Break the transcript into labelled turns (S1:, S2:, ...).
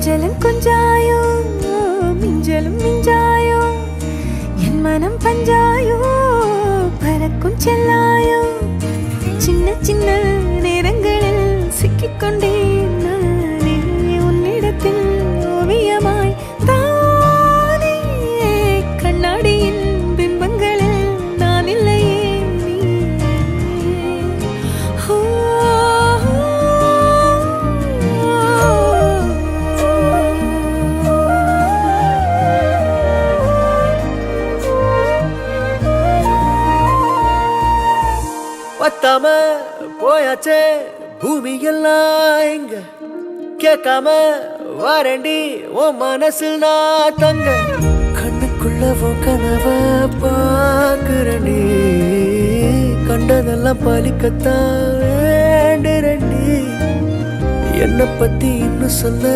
S1: கொஞ்சலும் கொஞ்சாயோ மிஞ்சலும் மிஞ்சாயோ என் மனம் பஞ்சாயோ பறக்கும் செல்லாயோ சின்ன சின்ன நேரங்களில் சிக்கிக்கொண்டேன் நானே உன்னிடத்தில் ஓவியமாய் தானே கண்ணாடியின் பிம்பங்களில் நான் இல்லையே
S2: பத்தாம போயாச்சே பூமி எல்லாம் இங்க கேட்காம வாரண்டி உன் மனசில் நான் தங்க கண்ணுக்குள்ள உன் கனவ பாக்குறண்டி கண்டதெல்லாம் பலிக்கத்தான் வேண்டுறண்டி என்னை பத்தி இன்னும் சொல்ல